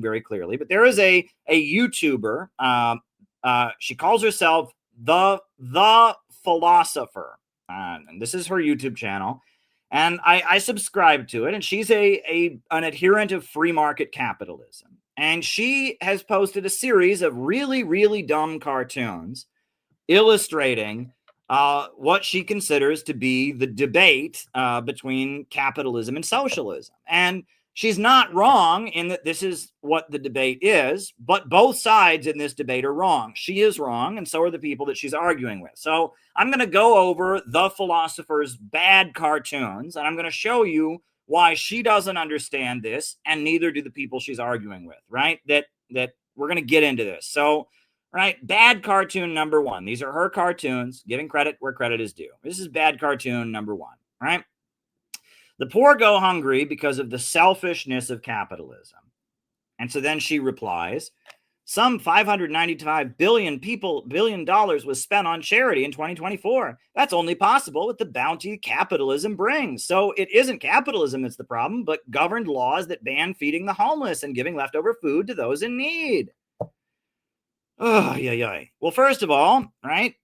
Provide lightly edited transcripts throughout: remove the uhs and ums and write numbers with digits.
very clearly, but there is a YouTuber. She calls herself the Pholosopher, and this is her YouTube channel. And I subscribe to it, and she's an adherent of free market capitalism. And she has posted a series of really, really dumb cartoons illustrating what she considers to be the debate between capitalism and socialism. And she's not wrong in that this is what the debate is, but both sides in this debate are wrong. She is wrong, and so are the people that she's arguing with. So I'm going to go over the Philosopher's bad cartoons, and I'm going to show you why she doesn't understand this, and neither do the people she's arguing with, right? That we're going to get into this. So, right, bad cartoon number one. These are her cartoons, giving credit where credit is due. This is bad cartoon number one, right? The poor go hungry because of the selfishness of capitalism. And so then she replies, some $595 billion was spent on charity in 2024. That's only possible with the bounty capitalism brings. So it isn't capitalism that's the problem, but governed laws that ban feeding the homeless and giving leftover food to those in need. Oh, yeah. Well, first of all, right,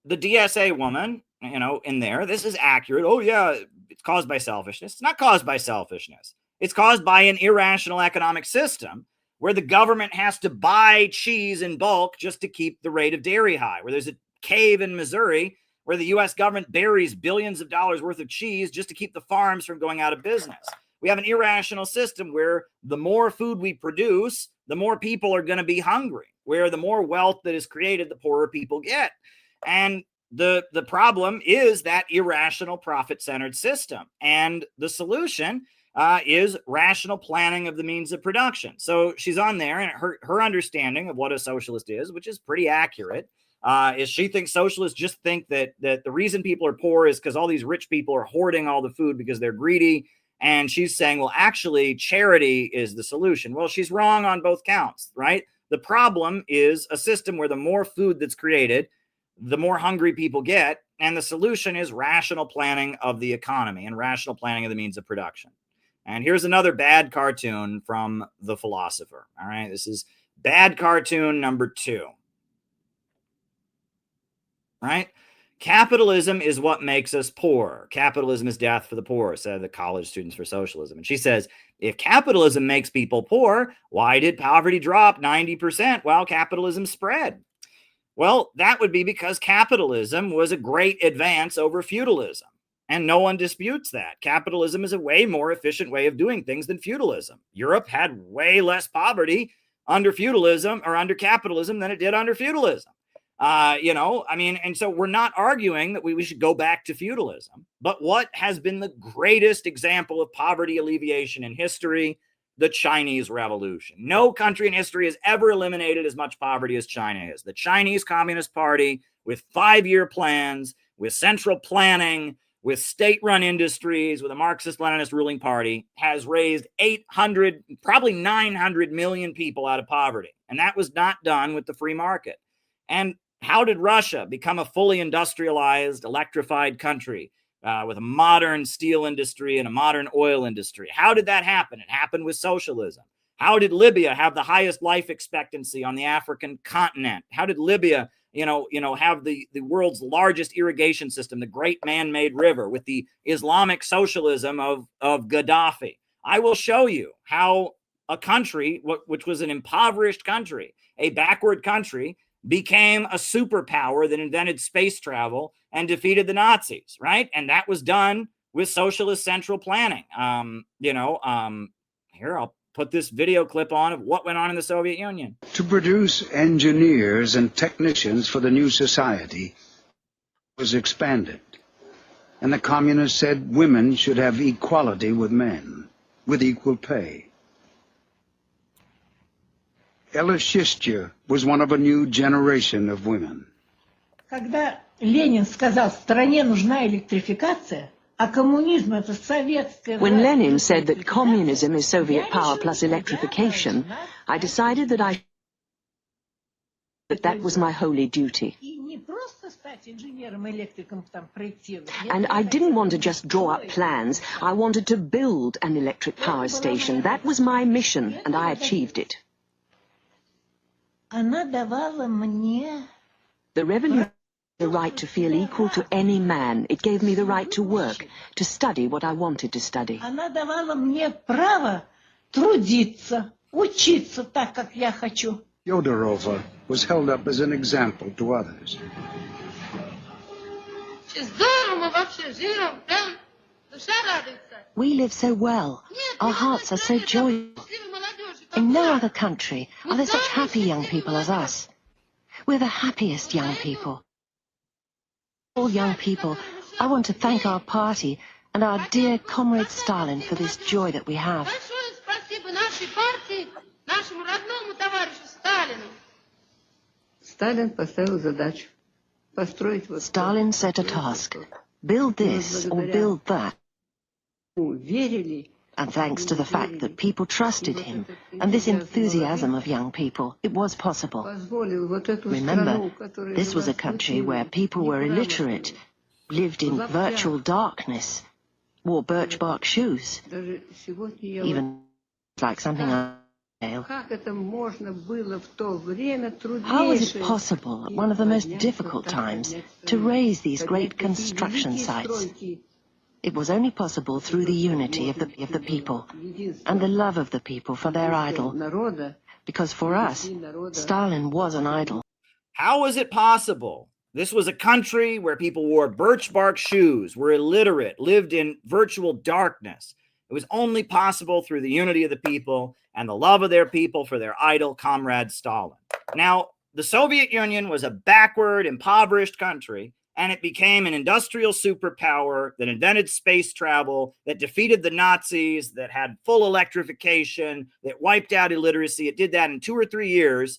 the DSA woman, in there, this is accurate. Oh, yeah, it's caused by selfishness. It's not caused by selfishness. It's caused by an irrational economic system where the government has to buy cheese in bulk just to keep the rate of dairy high, where there's a cave in Missouri where the U.S. government buries billions of dollars worth of cheese just to keep the farms from going out of business. We have an irrational system where the more food we produce, the more people are going to be hungry, where the more wealth that is created, the poorer people get. And the problem is that irrational profit-centered system. And the solution is rational planning of the means of production. So she's on there, and her understanding of what a socialist is, which is pretty accurate, is she thinks socialists just think that the reason people are poor is because all these rich people are hoarding all the food because they're greedy. And she's saying, well, actually, charity is the solution. Well, she's wrong on both counts, right? The problem is a system where the more food that's created, the more hungry people get. And the solution is rational planning of the economy and rational planning of the means of production. And here's another bad cartoon from the Philosopher. All right, this is bad cartoon number 2. Right? Capitalism is what makes us poor. Capitalism is death for the poor, said the College Students for Socialism. And she says, if capitalism makes people poor, why did poverty drop 90% while capitalism spread? Well, that would be because capitalism was a great advance over feudalism. And no one disputes that. Capitalism is a way more efficient way of doing things than feudalism. Europe had way less poverty under feudalism or under capitalism than it did under feudalism. And so we're not arguing that we should go back to feudalism. But what has been the greatest example of poverty alleviation in history? The Chinese Revolution. No country in history has ever eliminated as much poverty as China is. The Chinese Communist Party, with 5-year plans, with central planning, with state-run industries, with a Marxist-Leninist ruling party, has raised 800, probably 900 million people out of poverty. And that was not done with the free market. And how did Russia become a fully industrialized, electrified country with a modern steel industry and a modern oil industry? How did that happen? It happened with socialism. How did Libya have the highest life expectancy on the African continent? How did Libya, have the world's largest irrigation system, the great man-made river, with the Islamic socialism of Gaddafi? I will show you how a country, which was an impoverished country, a backward country, became a superpower that invented space travel and defeated the Nazis, right? And that was done with socialist central planning. Here, I'll put this video clip on of what went on in the Soviet Union. To produce engineers and technicians for the new society was expanded. And the communists said women should have equality with men, with equal pay. Ella Shishtir was one of a new generation of women. Когда Ленин сказал, стране нужна электрификация, а коммунизм это советская... When Lenin said that communism is Soviet power plus electrification, I decided that that was my holy duty. And I didn't want to just draw up plans. I wanted to build an electric power station. That was my mission, and I achieved it. The revolution gave me the right to feel equal to any man. It gave me the right to work, to study what I wanted to study. Она давала мне право трудиться, учиться так, как я хочу. Yodorova was held up as an example to others. We live so well. Our hearts are so joyful. In no other country are there such happy young people as us. We're the happiest young people. All young people, I want to thank our party and our dear comrade Stalin for this joy that we have. Stalin set a task. Build this or build that. And thanks to the fact that people trusted him and this enthusiasm of young people, it was possible. Remember, this was a country where people were illiterate, lived in virtual darkness, wore birch bark shoes, even like something I How was it possible at one of the most difficult times to raise these great construction sites? It was only possible through the unity of the people and the love of the people for their idol. Because for us, Stalin was an idol. How was it possible? This was a country where people wore birch bark shoes, were illiterate, lived in virtual darkness. It was only possible through the unity of the people and the love of their people for their idol, Comrade Stalin. Now, the Soviet Union was a backward, impoverished country, and it became an industrial superpower that invented space travel, that defeated the Nazis, that had full electrification, that wiped out illiteracy. It did that in 2 or 3 years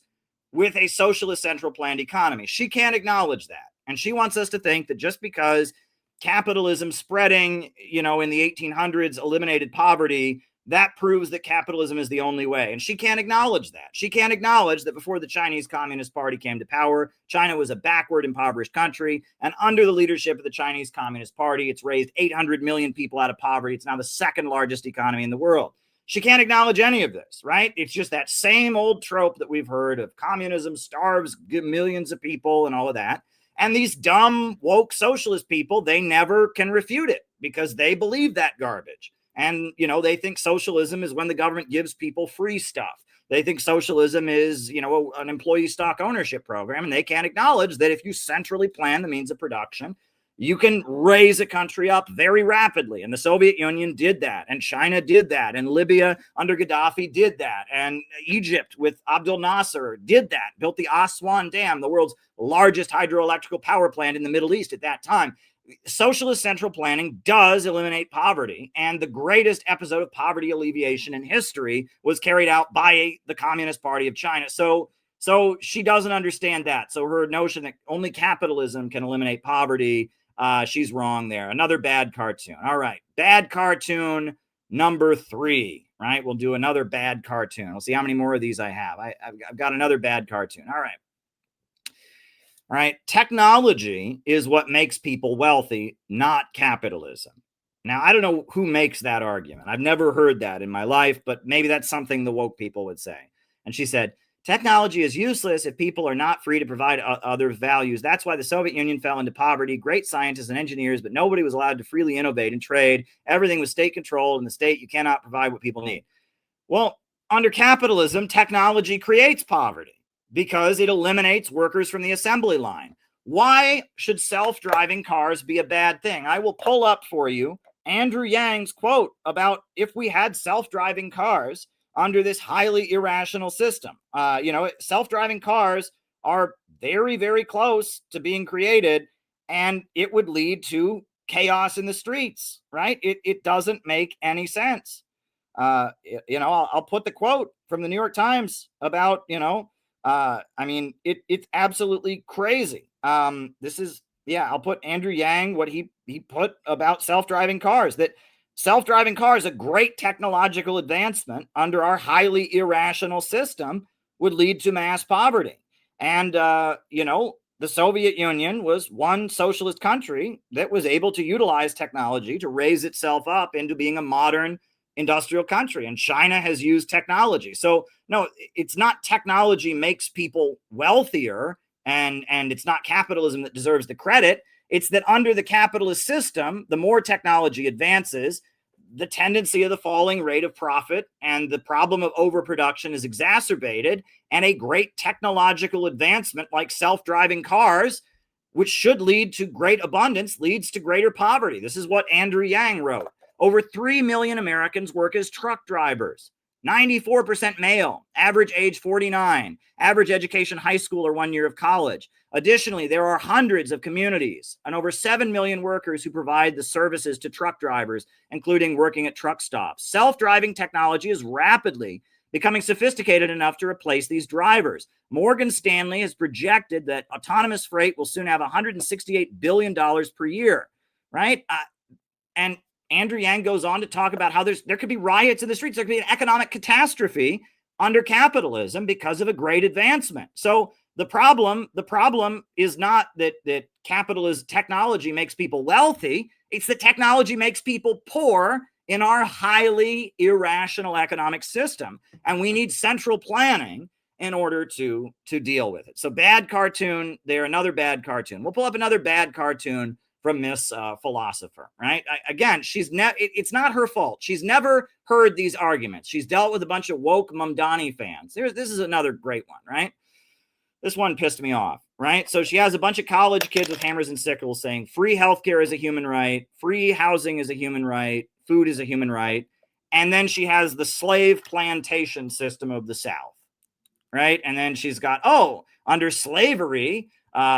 with a socialist central planned economy. She can't acknowledge that. And she wants us to think that just because capitalism spreading, in the 1800s eliminated poverty, that proves that capitalism is the only way. And she can't acknowledge that. She can't acknowledge that before the Chinese Communist Party came to power, China was a backward, impoverished country. And under the leadership of the Chinese Communist Party, it's raised 800 million people out of poverty. It's now the second largest economy in the world. She can't acknowledge any of this, right? It's just that same old trope that we've heard of communism starves millions of people and all of that. And these dumb, woke socialist people, they never can refute it because they believe that garbage. And, they think socialism is when the government gives people free stuff. They think socialism is, an employee stock ownership program. And they can't acknowledge that if you centrally plan the means of production, you can raise a country up very rapidly. And the Soviet Union did that. And China did that. And Libya under Gaddafi did that. And Egypt with Abdel Nasser did that, built the Aswan Dam, the world's largest hydroelectrical power plant in the Middle East at that time. Socialist central planning does eliminate poverty. And the greatest episode of poverty alleviation in history was carried out by the Communist Party of China. So she doesn't understand that. So her notion that only capitalism can eliminate poverty, she's wrong there. Another bad cartoon. All right. Bad cartoon number 3, right? We'll do another bad cartoon. We'll see how many more of these I have. I've got another bad cartoon. All right. All right. Technology is what makes people wealthy, not capitalism. Now, I don't know who makes that argument. I've never heard that in my life, but maybe that's something the woke people would say. And she said, technology is useless if people are not free to provide other values. That's why the Soviet Union fell into poverty. Great scientists and engineers, but nobody was allowed to freely innovate and trade. Everything was state controlled. In the state, you cannot provide what people need. Well, under capitalism, technology creates poverty because it eliminates workers from the assembly line. Why should self-driving cars be a bad thing? I will pull up for you Andrew Yang's quote about if we had self-driving cars under this highly irrational system. Self-driving cars are very, very close to being created, and it would lead to chaos in the streets, right? It doesn't make any sense. I'll put the quote from the New York Times about, it's absolutely crazy. I'll put Andrew Yang, what he put about self-driving cars, that self-driving cars, a great technological advancement under our highly irrational system, would lead to mass poverty. And, the Soviet Union was one socialist country that was able to utilize technology to raise itself up into being a modern industrial country. And China has used technology. So no, it's not technology makes people wealthier, and it's not capitalism that deserves the credit. It's that under the capitalist system, the more technology advances, the tendency of the falling rate of profit and the problem of overproduction is exacerbated, and a great technological advancement like self-driving cars, which should lead to great abundance, leads to greater poverty. This is what Andrew Yang wrote. Over 3 million Americans work as truck drivers. 94% male, average age 49, average education high school or 1 year of college. Additionally, there are hundreds of communities and over 7 million workers who provide the services to truck drivers, including working at truck stops. Self-driving technology is rapidly becoming sophisticated enough to replace these drivers. Morgan Stanley has projected that autonomous freight will soon have $168 billion per year, right? And Andrew Yang goes on to talk about how there could be riots in the streets. There could be an economic catastrophe under capitalism because of a great advancement. So the problem is not that capitalist technology makes people wealthy. It's that technology makes people poor in our highly irrational economic system. And we need central planning in order to deal with it. So bad cartoon, they're another bad cartoon. We'll pull up another bad cartoon from Miss Philosopher, right? Again, it's not her fault. She's never heard these arguments. She's dealt with a bunch of woke Mamdani fans. This is another great one, right? This one pissed me off, right? So she has a bunch of college kids with hammers and sickles saying free healthcare is a human right, free housing is a human right, food is a human right. And then she has the slave plantation system of the South, right? And then she's got, under slavery,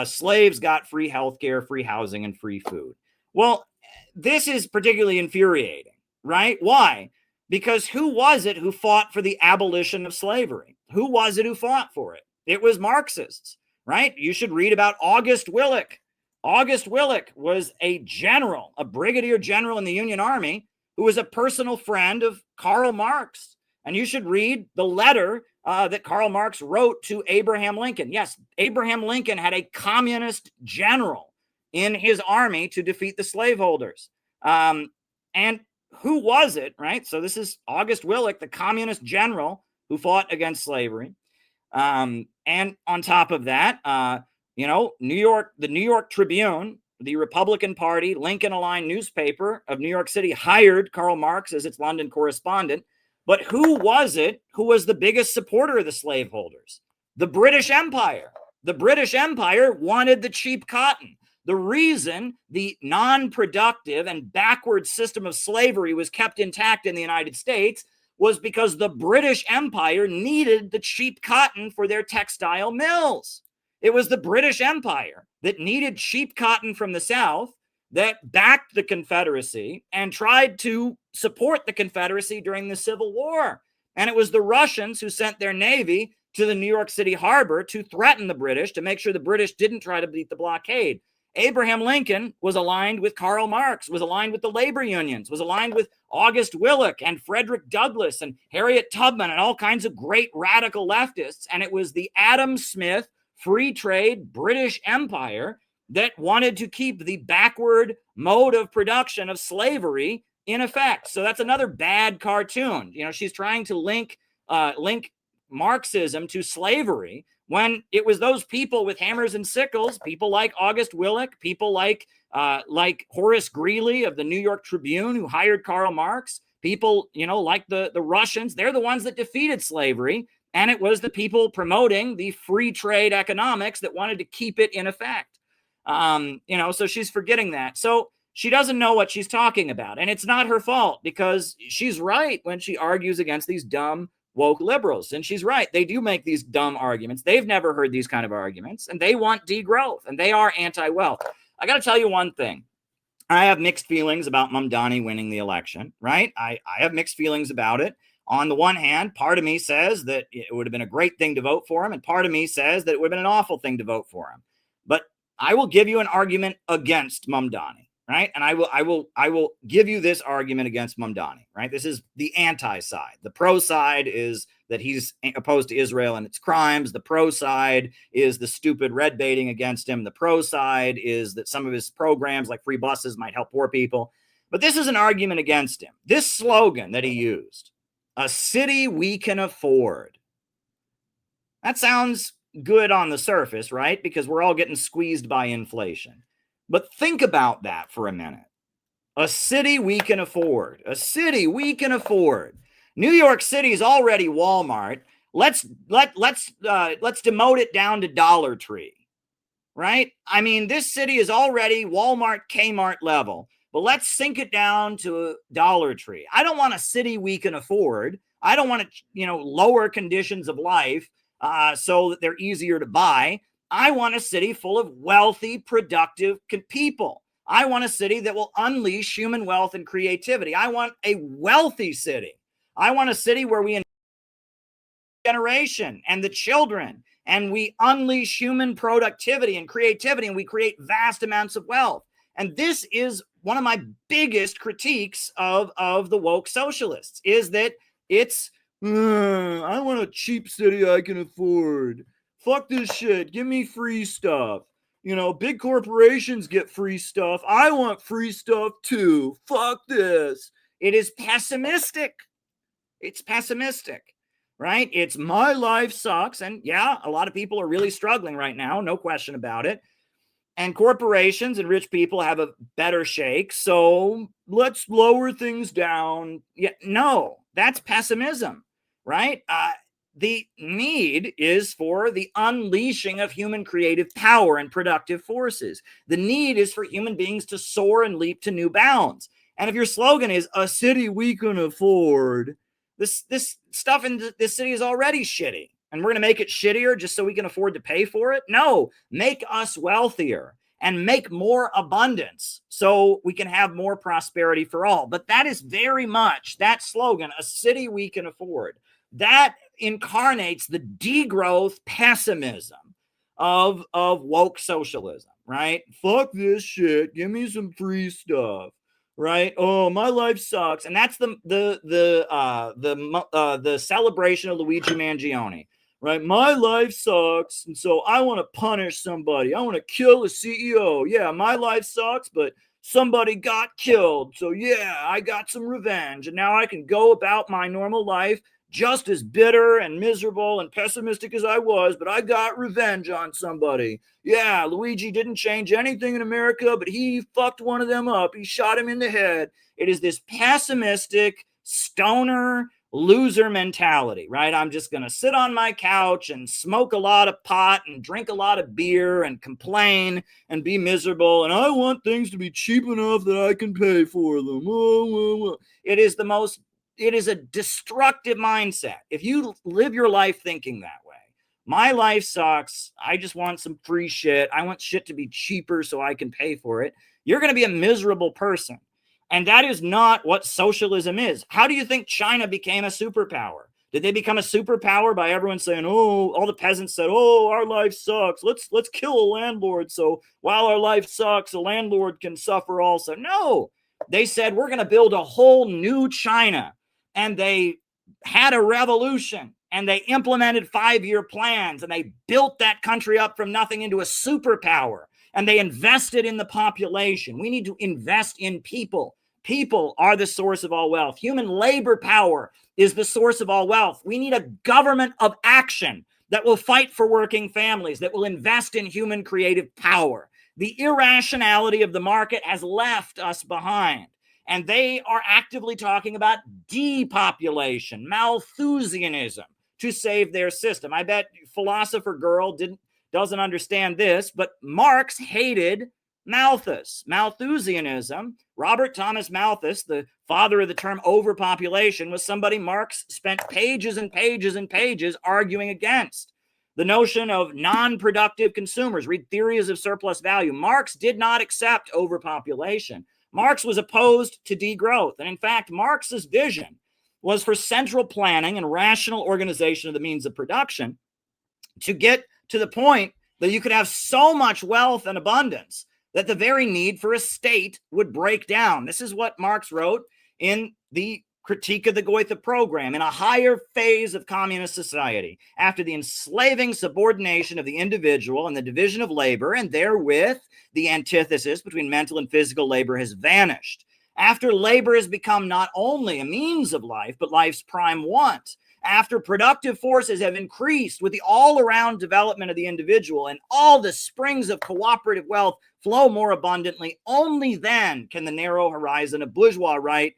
slaves got free healthcare, free housing, and free food. Well, this is particularly infuriating, right? Why? Because who was it who fought for the abolition of slavery? Who was it who fought for it? It was Marxists, right? You should read about August Willich. August Willich was a general, a brigadier general in the Union Army who was a personal friend of Karl Marx. And you should read the letter that Karl Marx wrote to Abraham Lincoln. Yes, Abraham Lincoln had a communist general in his army to defeat the slaveholders. And who was it, right? So this is August Willich, the communist general who fought against slavery. And on top of that, the New York Tribune, the Republican Party, Lincoln-aligned newspaper of New York City, hired Karl Marx as its London correspondent. But who was it who was the biggest supporter of the slaveholders? The British Empire. The British Empire wanted the cheap cotton. The reason the non-productive and backward system of slavery was kept intact in the United States was because the British Empire needed the cheap cotton for their textile mills. It was the British Empire that needed cheap cotton from the South that backed the Confederacy and tried to support the Confederacy during the Civil War. And it was the Russians who sent their navy to the New York City harbor to threaten the British, to make sure the British didn't try to beat the blockade. Abraham Lincoln was aligned with Karl Marx, was aligned with the labor unions, was aligned with August Willich and Frederick Douglass and Harriet Tubman and all kinds of great radical leftists. And it was the Adam Smith free trade British Empire that wanted to keep the backward mode of production of slavery in effect. So that's another bad cartoon. She's trying to link Marxism to slavery when it was those people with hammers and sickles, people like August Willich, people like Horace Greeley of the New York Tribune who hired Karl Marx, people, like the Russians. They're the ones that defeated slavery. And it was the people promoting the free trade economics that wanted to keep it in effect. So she's forgetting that. So she doesn't know what she's talking about. And it's not her fault, because she's right when she argues against these dumb woke liberals. And she's right. They do make these dumb arguments. They've never heard these kind of arguments, and they want degrowth, and they are anti-wealth. I got to tell you one thing. I have mixed feelings about Mamdani winning the election, right? I have mixed feelings about it. On the one hand, part of me says that it would have been a great thing to vote for him, and part of me says that it would have been an awful thing to vote for him. But I will give you an argument against Mamdani, right? And I will give you this argument against Mamdani, right? This is the anti-side. The pro side is that he's opposed to Israel and its crimes. The pro side is the stupid red baiting against him. The pro side is that some of his programs, like free buses, might help poor people. But this is an argument against him. This slogan that he used, a city we can afford. That sounds good on the surface, right? Because we're all getting squeezed by inflation. But think about that for a minute. A city we can afford. A city we can afford. New York City is already Walmart. Let's demote it down to Dollar Tree, right? I mean, this city is already Walmart, Kmart level, but let's sink it down to Dollar Tree. I don't want a city we can afford. I don't want to, lower conditions of life so that they're easier to buy. I want a city full of wealthy, productive people. I want a city that will unleash human wealth and creativity. I want a wealthy city. I want a city where we generation and the children, and we unleash human productivity and creativity, and we create vast amounts of wealth. And this is one of my biggest critiques of the woke socialists, is that it's, I want a cheap city I can afford. Fuck this shit. Give me free stuff. Big corporations get free stuff. I want free stuff too. Fuck this. It is pessimistic. It's pessimistic, right? It's my life sucks. And yeah, a lot of people are really struggling right now. No question about it. And corporations and rich people have a better shake. So let's lower things down. Yeah, no, that's pessimism, right? The need is for the unleashing of human creative power and productive forces. The need is for human beings to soar and leap to new bounds. And if your slogan is a city we can afford, this stuff in this city is already shitty, and we're going to make it shittier just so we can afford to pay for it? No, make us wealthier and make more abundance so we can have more prosperity for all. But that is very much that slogan, a city we can afford. That incarnates the degrowth pessimism of woke socialism, right? Fuck this shit. Give me some free stuff. Right? Oh, my life sucks. And that's the celebration of Luigi Mangione. Right? My life sucks, and so I want to punish somebody. I want to kill a CEO. Yeah, my life sucks, but somebody got killed. So yeah, I got some revenge, and now I can go about my normal life just as bitter and miserable and pessimistic as I was, but I got revenge on somebody. Yeah, Luigi didn't change anything in America, but he fucked one of them up. He shot him in the head. It is this pessimistic, stoner, loser mentality, right? I'm just going to sit on my couch and smoke a lot of pot and drink a lot of beer and complain and be miserable. And I want things to be cheap enough that I can pay for them. It is a destructive mindset. If you live your life thinking that way, my life sucks, I just want some free shit, I want shit to be cheaper so I can pay for it, you're going to be a miserable person. And that is not what socialism is. How do you think China became a superpower? Did they become a superpower by everyone saying, oh, all the peasants said, oh, our life sucks, let's kill a landlord, so while our life sucks, a landlord can suffer also? No, they said, we're going to build a whole new China. And they had a revolution, and they implemented 5-year plans, and they built that country up from nothing into a superpower, and they invested in the population. We need to invest in people. People are the source of all wealth. Human labor power is the source of all wealth. We need a government of action that will fight for working families, that will invest in human creative power. The irrationality of the market has left us behind. And they are actively talking about depopulation, Malthusianism, to save their system. I bet Philosopher Girl doesn't understand this, but Marx hated Malthus. Malthusianism, Robert Thomas Malthus, the father of the term overpopulation, was somebody Marx spent pages and pages and pages arguing against. The notion of non-productive consumers, read Theories of Surplus Value. Marx did not accept overpopulation. Marx was opposed to degrowth. And in fact, Marx's vision was for central planning and rational organization of the means of production to get to the point that you could have so much wealth and abundance that the very need for a state would break down. This is what Marx wrote in the Critique of the Goethe Program. In a higher phase of communist society, after the enslaving subordination of the individual and the division of labor, and therewith the antithesis between mental and physical labor has vanished. After labor has become not only a means of life, but life's prime want. After productive forces have increased with the all-around development of the individual and all the springs of cooperative wealth flow more abundantly, only then can the narrow horizon of bourgeois right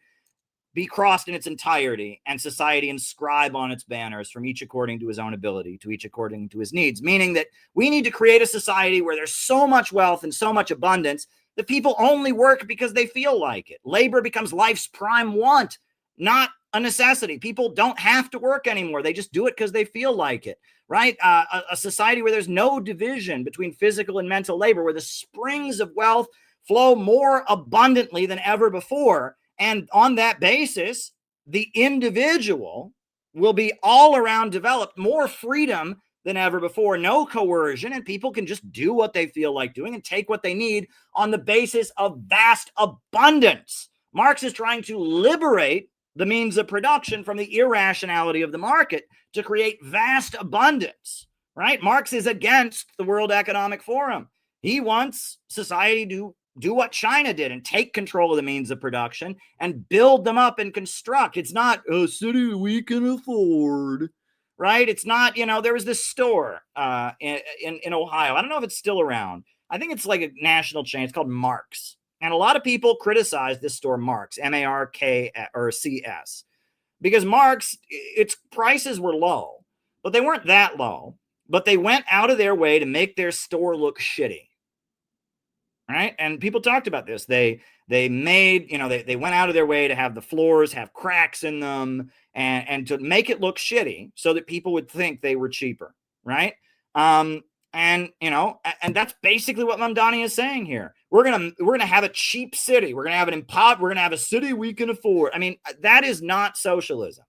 be crossed in its entirety, and society inscribe on its banners, from each according to his own ability, to each according to his needs. Meaning that we need to create a society where there's so much wealth and so much abundance that people only work because they feel like it. Labor becomes life's prime want, not a necessity. People don't have to work anymore. They just do it because they feel like it, right? A society where there's no division between physical and mental labor, where the springs of wealth flow more abundantly than ever before. And on that basis, the individual will be all around developed, more freedom than ever before, no coercion, and people can just do what they feel like doing and take what they need on the basis of vast abundance. Marx is trying to liberate the means of production from the irrationality of the market to create vast abundance, right? Marx is against the World Economic Forum. He wants society to do what China did and take control of the means of production and build them up and construct. It's not a city we can afford, right? It's not, there was this store in Ohio. I don't know if it's still around. I think it's like a national chain. It's called Marx. And a lot of people criticize this store, Marx, M-A-R-K or C-S, because Marx, its prices were low, but they weren't that low. But they went out of their way to make their store look shitty. Right. And people talked about this. They made, they went out of their way to have the floors have cracks in them and to make it look shitty so that people would think they were cheaper. Right. And that's basically what Mamdani is saying here. We're going to have a cheap city. We're going to have we're going to have a city we can afford. I mean, that is not socialism.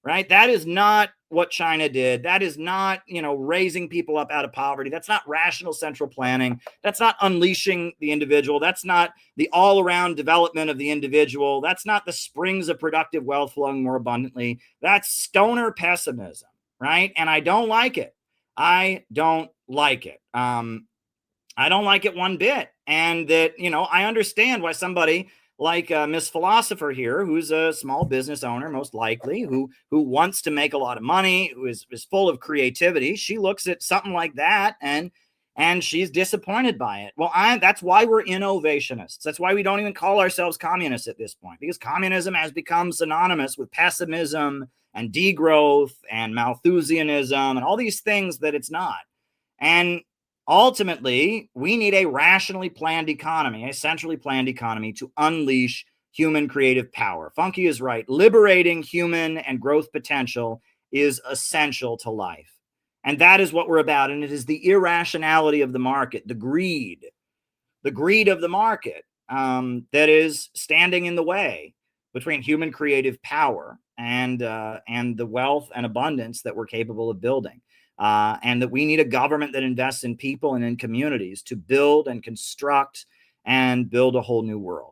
Right. That is not what China did. That is not, raising people up out of poverty. That's not rational central planning. That's not unleashing the individual. That's not the all around development of the individual. That's not the springs of productive wealth flowing more abundantly. That's stoner pessimism. Right. And I don't like it. I don't like it. I don't like it one bit. And that, I understand why somebody like Miss Philosopher here, who's a small business owner, most likely, who wants to make a lot of money, who is full of creativity. She looks at something like that and she's disappointed by it. Well, that's why we're innovationists. That's why we don't even call ourselves communists at this point, because communism has become synonymous with pessimism and degrowth and Malthusianism and all these things that it's not. And ultimately, we need a rationally planned economy, a centrally planned economy to unleash human creative power. Funky is right. Liberating human and growth potential is essential to life. And that is what we're about. And it is the irrationality of the market, the greed of the market that is standing in the way between human creative power and the wealth and abundance that we're capable of building. And that we need a government that invests in people and in communities to build and construct and build a whole new world.